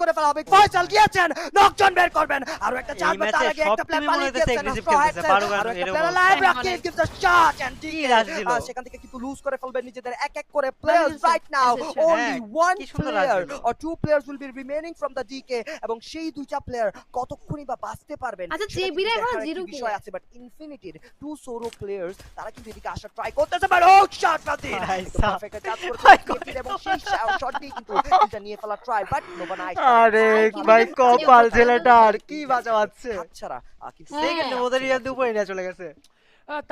করে ফেলা হবে। ফয়সাল গিয়েছেন, নকজন বের করবেন। আরো একটা চান্স, তার আগে একটা প্লে পালিয়ে গিয়েছেন। আরো একটা প্লে লাইভ রাখি, gives a shot and সেখান থেকে কিন্তু লুজ করে ফেলবেন নিজেদের এক এক করে players right now. only one player or two players will be remaining from the DK এবং সেই দুইটা প্লেয়ার কতক্ষণই বা বাঁচতে পারবেন। আচ্ছা জেবিরা এখন 0 কি বিষয় আছে, বাট ইনফিনিটির টু সোলো প্লেয়ার্স তারা কিন্তু এদিকে আসা ট্রাই করতেছে, বাট ও শট ফাদিন পারফেক্ট টাচ করতে এবং সেই শট দিয়ে কিন্তু এটা নিয়ে ফেলা ট্রাই, বাট নোভা নাইস। আরে ভাই কপাল ছেলেটার কি বাঁচাচ্ছে হাতছাড়া কিন্তু সেকেন্ডে ওদের ইয়ার দুপুরে নিয়ে চলে গেছে।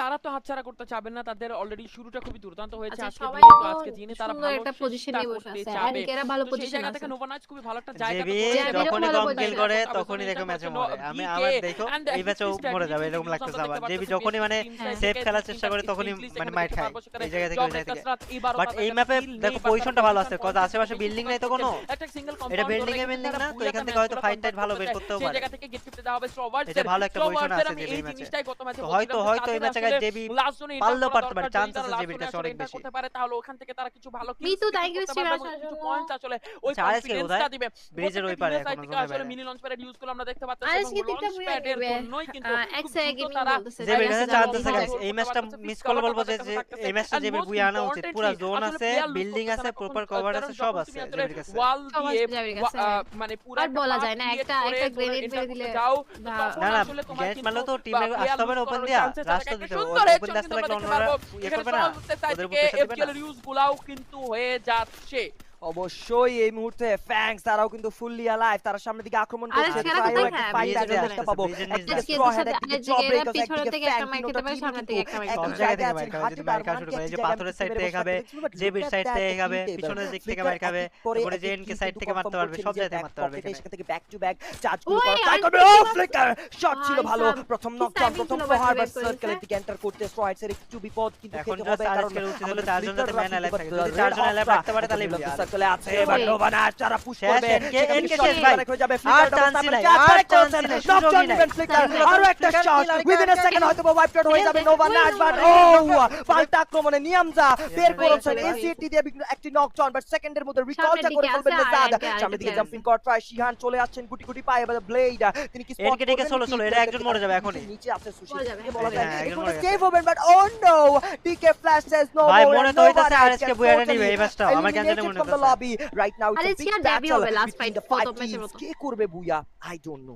তারা তো হাতছাড়া করতে চাবেন না, তাদের অলরেডি শুরুটা খুবই দুর্দান্ত হয়েছে আচ্ছা, আজকে সবাই দিনে। তো তো আজকে দিনে তারা সুন্দর ভালো একটা পজিশনে বসে আছে, যাবে। এনকেরা ভালো তো সেই পজিশনে জায়গা আছে। থেকে নোভা নাইটস খুবই ভালো একটা জায়গা জেবি জায়গা যখনই ভালো কম কিল পজিশনে করে আছে। তখনই দেখো ম্যাচে মরে। আমি DK আমার দেখো and এই ম্যাচেও Fist মরে যাবে Daddy এরকম লাগতেছে আমার। দেখতে জেবি পাচ্ছি যখনই মানে Fist সেফ Daddy খেলার কে চেষ্টা করে তখনই Fist মানে Daddy মাইর কে খায় পারবো এই জায়গা থেকে ওই জায়গা থেকে। বাট এই ম্যাপে দেখো পজিশনটা ভালো আছে, কজ আশেপাশে বিল্ডিং নাই তো কোনো। এটা বিল্ডিং এ বিল্ডিং না, তো এখান থেকে হয়তো ফাইট টাইট ভালো বের করতেও সেই পারে। জায়গা থেকে গেট ফিফটে দেওয়া হবে স্ট্রোভার্ডস। এটা ভালো একটা পজিশন আছে জেবি এই ম্যাচে। জিনিসটাই গত ম্যাচে তো হয়তো এই ম্যাচে গাইস জেবি পারলেও পারতে পারে, চান্স আছে জেবির কাছে অনেক বেশি। করতে পারে, তাহলে ওখান থেকে তারা কিছু ভালো মিতু থ্যাংক ইউ কিছু পয়েন্টস আসলে ওই কনফিডেন্সটা দিবে। ব্রিজের ওই পারে এখনো জোনে আসলে বাইরে। মিনি লঞ্চ প্যাড ইউজ করে আমরা দেখতে পাচ্ছি আরে এবং স্কিপটা লঞ্চ বুঝে প্যাডের নেবে। জন্যই কিন্তু এক্সা গেমিং তারা বলতেছে জেবির কাছে চান্স আছে গাইস। করতে এই ম্যাচটা পারতেছে, মিস পিস্তল করলে বলবো যে তাদের কাছে এই ম্যাচটা and জেবির most বুই আনা উচিত। পুরো importantly, জোন আসলে আছে, player lose বিল্ডিং করতেছে আছে, না, প্রপার কারণ কভার কারণ আছে, যখন সব তুমি আছে আসলে জেবির কাছে। ওয়াল সব দিয়ে আছে জেবির কাছে। মানে পুরো আর বলা যায় না, একটা গ্রেনেড মেরে দিলে যাও না না গ্যাস মারলে তো টিমে আসতে হবে না ওপেন দিয়া, রাস্তা দিতে হবে। সুন্দর ওপেন দিয়ে আসতে পারলে অন্যরা ইয়ে করবে না, ওদের উপর প্রেসার দিবে এফকেএল না। ইউজ গুলাও কিন্তু হয়ে যাচ্ছে। অবশ্যই এই মুহূর্তে ফ্যাংস তারাও কিন্তু ফুললি অ্যালাইভ, তারা সামনের দিকে আক্রমণ আরে করছে। সেরা ট্রাইও কোথায় একটা খায়? ফাইট ব্রিজের আছে নিচে দেখতে আছে, পাবো। ব্রিজের একটা নিচে স্ট্র হেড, একদিকে জব ব্রেকার, পিছনের একদিকে থেকে ফ্যাং, একটা মাইর তিনটা খেতে পারে, টিম সামনের কিন্তু থেকে একটা মাইর সব খেতে জায়গা পারে। থেকে মাইর খাবে, যদি মাইর খাওয়া শুরু করে এই যে পাথরের সাইড থেকে খাবে, জেবির সাইড থেকে খাবে, পিছনের দিক থেকে মাইর খাবে, তারপরে যে এনকে সাইড থেকে মারতে পারবে, সব জায়গা থেকে মারতে পারবে এখানে। এখান থেকে ব্যাক টু ব্যাক চার্জ গুলো ওই, করা ট্রাই আর করবে। কি ও কি ফ্লিকার শট ছিল ভাই ভালো, সাব, প্রথম কি নকডাউন, timing প্রথম ছিল প্রহার বাট বাস বের সার্কেলের করেছে। দিকে এন্টার করতে স্ট্রাইডসের একটু বিপদ কিন্তু এখন খেতে জাস্ট হবে, কারণ আজকের উচিত হলো আমাদের চারজন যাতে ফ্লিকাররা ম্যান অ্যালাইভ থাকে। কিন্তু যদি চারজন অ্যালাইভ রাখতে পারে তাহলে সার্কেলে আছে, বাট নোভানা যারা পুশ করবে শেষ, এনকে শেষ ভাই। হয়ে যাবে। আর চান্সই নাই, আর চান্সই নাই, সুযোগই নাই। আরো একটা শট উইদিন আ সেকেন্ড হয়তো ওয়াইপ আউট হয়ে যাবে নোভা নাইট, বাট ও পাল্টা আক্রমণে নিয়ামজা বের করেছেন এসিটি দিয়ে একটি নকডাউন, বাট সেকেন্ডের মধ্যে রিকলটা করে ফেলবেন নেজাদ। সামনের দিকে জাম্পিং কর ট্রাই, শিহান চলে আসছেন গুটি গুটি পায়ে, এবার ব্লেড তিনি কি স্পট এনকে ডেকে সোলো সোলো, এরা একজন মরে যাবে এখনই। নিচে আছে সুশি, মরে যাবে। বলা যায় হ্যাঁ, একজন এখন মরে গেছে। সেভ হবেন, বাট ও নো ডিকে ফ্ল্যাশ সেজ নো ভাই, মোর, মনে তো হইতাছে আরএসকে বুয়ারে নিবে এই ম্যাচটা, আমার কেন জানি মনে হইতাছে। লবি রাইট নাও আরে ইটস সিয়া ড্যাবি হবে লাস্ট ফাইট প্রথম ম্যাচের মতো। কে করবে বুয়া আই ডোন্ট নো।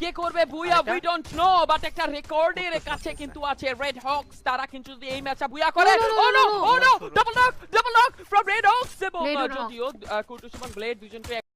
কে করবে বুয়া উই ডোন্ট নো, বাট একটা রেকর্ডের কাছে কিন্তু আছে রেড হকস। তারা কিন্তু যদি এই ম্যাচে বুয়া করে, oh no double knock from Red Hawks এবং Blade ও না। যদিও কুটুস এবং ব্লেড দুজনকে